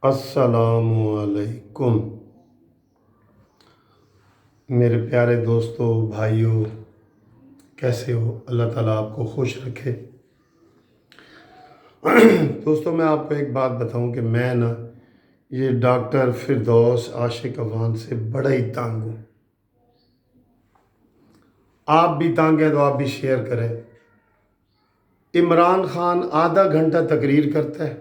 السلام علیکم میرے پیارے دوستو بھائیوں، کیسے ہو؟ اللہ تعالیٰ آپ کو خوش رکھے۔ دوستو، میں آپ کو ایک بات بتاؤں کہ میں یہ ڈاکٹر فردوس عاشق افغان سے بڑا ہی تنگ ہوں۔ آپ بھی تنگ ہیں تو آپ بھی شیئر کریں۔ عمران خان آدھا گھنٹہ تقریر کرتا ہے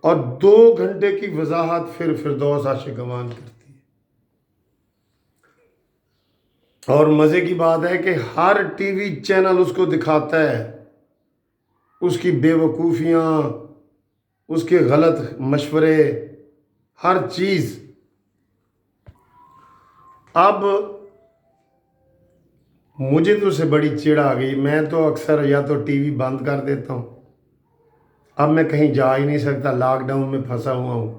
اور 2 گھنٹے کی وضاحت پھر فردوس عاشق افغان کرتی ہے۔ اور مزے کی بات ہے کہ ہر ٹی وی چینل اس کو دکھاتا ہے، اس کی بے وقوفیاں، اس کے غلط مشورے، ہر چیز۔ اب مجھے تو اسے بڑی چڑ آ گئی، میں تو اکثر یا تو ٹی وی بند کر دیتا ہوں۔ اب میں کہیں جا ہی نہیں سکتا، لاک ڈاؤن میں پھنسا ہوا ہوں۔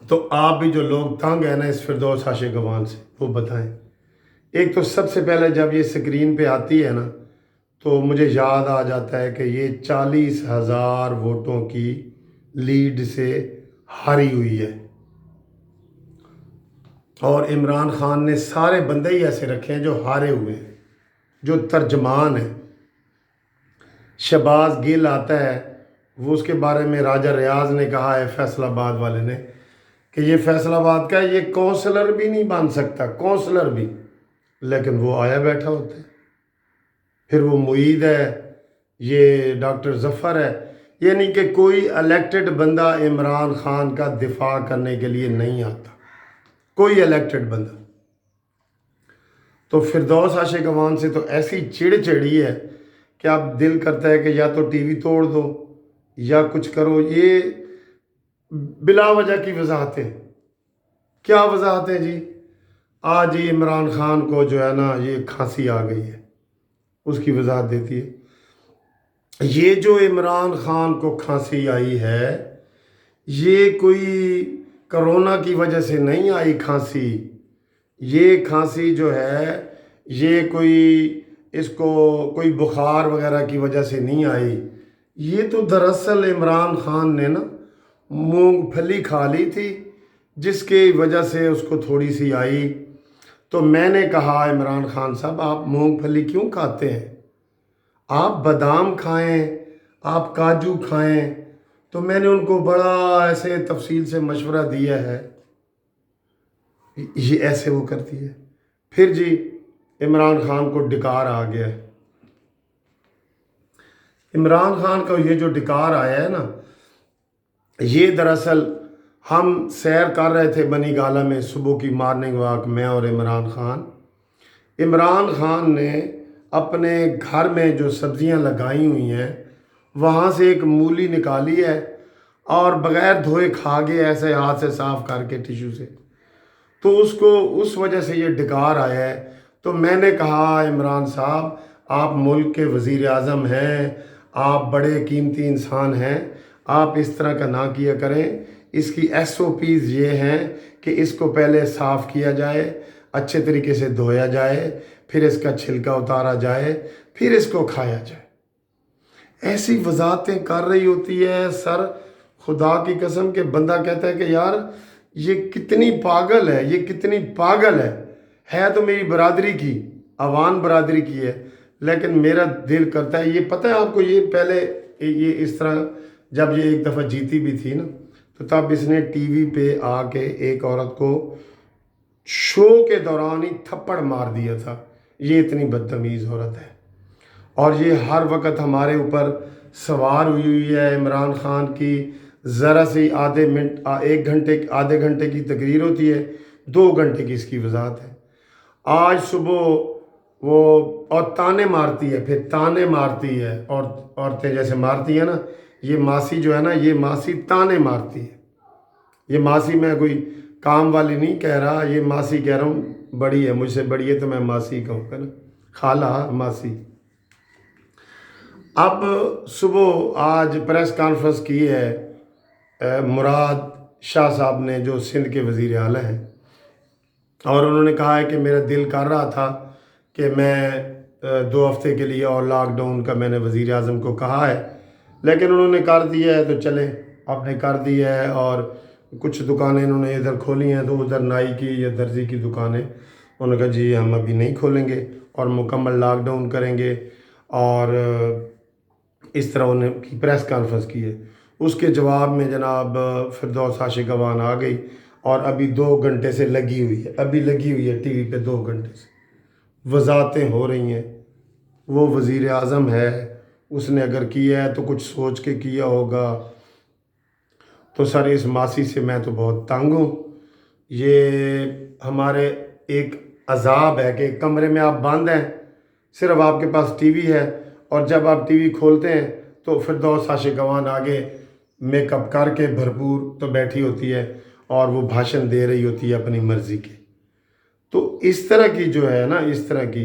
تو آپ بھی جو لوگ تنگ ہیں نا اس فردوس عاشق افغان سے، وہ بتائیں۔ ایک تو سب سے پہلے جب یہ سکرین پہ آتی ہے نا تو مجھے یاد آ جاتا ہے کہ یہ 40,000 ووٹوں کی لیڈ سے ہاری ہوئی ہے، اور عمران خان نے سارے بندے ہی ایسے رکھے ہیں جو ہارے ہوئے ہیں، جو ترجمان ہیں۔ شہباز گل آتا ہے، وہ اس کے بارے میں راجہ ریاض نے کہا ہے، فیصل آباد والے نے، کہ یہ فیصل آباد کا یہ کونسلر بھی نہیں بن سکتا، کونسلر بھی، لیکن وہ آیا بیٹھا ہوتا ہے۔ پھر وہ معید ہے، یہ ڈاکٹر ظفر ہے، یعنی کہ کوئی الیکٹڈ بندہ عمران خان کا دفاع کرنے کے لیے نہیں آتا، کوئی الیکٹڈ بندہ۔ تو فردوس عاشق افغان سے تو ایسی چڑ چڑھی ہے کہ اب دل کرتا ہے کہ یا تو ٹی وی توڑ دو یا کچھ کرو۔ یہ بلا وجہ کی وضاحتیں، کیا وضاحتیں جی؟ آج ہی عمران خان کو جو ہے نا یہ کھانسی آ گئی ہے، اس کی وضاحت دیتی ہے۔ یہ جو عمران خان کو کھانسی آئی ہے، یہ کوئی کرونا کی وجہ سے نہیں آئی کھانسی۔ یہ کھانسی جو ہے یہ اس کو کوئی بخار وغیرہ کی وجہ سے نہیں آئی۔ یہ تو دراصل عمران خان نے نا مونگ پھلی کھا لی تھی، جس کی وجہ سے اس کو تھوڑی سی آئی۔ تو میں نے کہا عمران خان صاحب، آپ مونگ پھلی کیوں کھاتے ہیں؟ آپ بادام کھائیں، آپ کاجو کھائیں۔ تو میں نے ان کو بڑا ایسے تفصیل سے مشورہ دیا ہے، یہ ایسے وہ کرتی ہے۔ پھر جی عمران خان کو ڈکار آ گیا ہے۔ عمران خان کا یہ جو ڈکار آیا ہے نا، یہ دراصل ہم سیر کر رہے تھے بنی گالہ میں، صبح کی مارننگ واک، میں اور عمران خان۔ عمران خان نے اپنے گھر میں جو سبزیاں لگائی ہوئی ہیں وہاں سے ایک مولی نکالی ہے اور بغیر دھوئے کھا گئے، ایسے ہاتھ سے صاف کر کے ٹیشو سے۔ تو اس کو اس وجہ سے یہ ڈکار آیا ہے۔ تو میں نے کہا عمران صاحب، آپ ملک کے وزیر اعظم ہیں، آپ بڑے قیمتی انسان ہیں، آپ اس طرح کا نہ کیا کریں۔ اس کی SOPs یہ ہیں کہ اس کو پہلے صاف کیا جائے، اچھے طریقے سے دھویا جائے، پھر اس کا چھلکا اتارا جائے، پھر اس کو کھایا جائے۔ ایسی وضاحتیں کر رہی ہوتی ہے سر، خدا کی قسم کہ بندہ کہتا ہے کہ یار یہ کتنی پاگل ہے، یہ کتنی پاگل ہے تو میری برادری کی، افغان برادری کی ہے، لیکن میرا دل کرتا ہے۔ یہ پتہ ہے آپ کو، یہ پہلے یہ اس طرح جب یہ ایک دفعہ جیتی بھی تھی نا تو تب اس نے ٹی وی پہ آ کے ایک عورت کو شو کے دوران ہی تھپڑ مار دیا تھا۔ یہ اتنی بدتمیز عورت ہے، اور یہ ہر وقت ہمارے اوپر سوار ہوئی ہے۔ عمران خان کی ذرا سی آدھے گھنٹے کی تقریر ہوتی ہے، 2 گھنٹے کی اس کی وضاحت ہے۔ آج صبح وہ اور تانے مارتی ہے، پھر تانے مارتی ہے، اور عورتیں جیسے مارتی ہیں نا، یہ ماسی جو ہے نا، یہ ماسی تانے مارتی ہے۔ یہ ماسی میں کوئی کام والی نہیں کہہ رہا، یہ ماسی کہہ رہا ہوں، بڑی ہے، مجھ سے بڑی ہے تو میں ماسی کہوں گا نا، خالہ ماسی۔ اب صبح آج پریس کانفرنس کی ہے مراد شاہ صاحب نے، جو سندھ کے وزیر اعلیٰ ہیں، اور انہوں نے کہا ہے کہ میرا دل کر رہا تھا کہ میں 2 ہفتے کے لیے اور لاک ڈاؤن کا میں نے وزیر اعظم کو کہا ہے، لیکن انہوں نے کر دیا ہے تو چلیں۔ آپ نے کر دی ہے، اور کچھ دکانیں انہوں نے ادھر کھولی ہیں، تو ادھر نائی کی یا درزی کی دکانیں انہوں نے کہا جی ہم ابھی نہیں کھولیں گے اور مکمل لاک ڈاؤن کریں گے، اور اس طرح انہوں نے پریس کانفرنس کی ہے۔ اس کے جواب میں جناب فردوس عاشقوان آ گئی، اور ابھی 2 گھنٹے سے لگی ہوئی ہے، ابھی لگی ہوئی ہے ٹی وی پہ 2 گھنٹے سے، وضاحتیں ہو رہی ہیں۔ وہ وزیر اعظم ہے، اس نے اگر کیا ہے تو کچھ سوچ کے کیا ہوگا۔ تو سر اس ماسی سے میں تو بہت تنگ ہوں۔ یہ ہمارے ایک عذاب ہے کہ کمرے میں آپ بند ہیں، صرف آپ کے پاس ٹی وی ہے، اور جب آپ ٹی وی کھولتے ہیں تو فردوس عاشقوان آگے میک اپ کر کے بھرپور تو بیٹھی ہوتی ہے، اور وہ بھاشن دے رہی ہوتی ہے اپنی مرضی کے۔ تو اس طرح کی جو ہے نا، اس طرح کی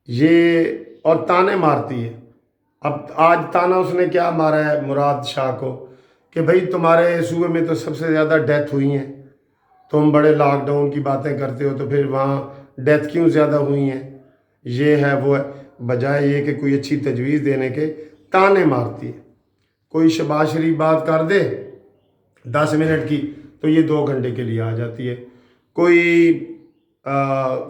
یہ، اور تانے مارتی ہے۔ اب آج تانا اس نے کیا مارا ہے مراد شاہ کو کہ بھئی تمہارے صوبے میں تو سب سے زیادہ ڈیتھ ہوئی ہیں، تم بڑے لاک ڈاؤن کی باتیں کرتے ہو، تو پھر وہاں ڈیتھ کیوں زیادہ ہوئی ہیں، یہ ہے وہ ہے، بجائے یہ کہ کوئی اچھی تجویز دینے کے تانے مارتی ہے۔ کوئی شباز شریف بات کر دے 10 منٹ کی تو یہ 2 گھنٹے کے لیے آ جاتی ہے، کوئی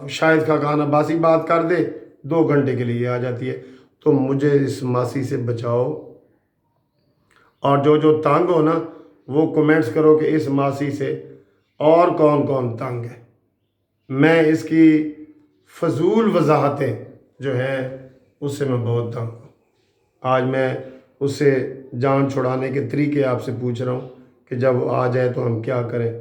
شاہد خاقان عباسی بات کر دے 2 گھنٹے کے لیے آ جاتی ہے۔ تو مجھے اس ماسی سے بچاؤ، اور جو تنگ ہو نا وہ کومنٹس کرو کہ اس ماسی سے اور کون کون تنگ ہے۔ میں اس کی فضول وضاحتیں جو ہیں اس سے میں بہت تنگ ہوں۔ آج میں اس سے جان چھڑانے کے طریقے آپ سے پوچھ رہا ہوں کہ جب وہ آ جائے تو ہم کیا کریں۔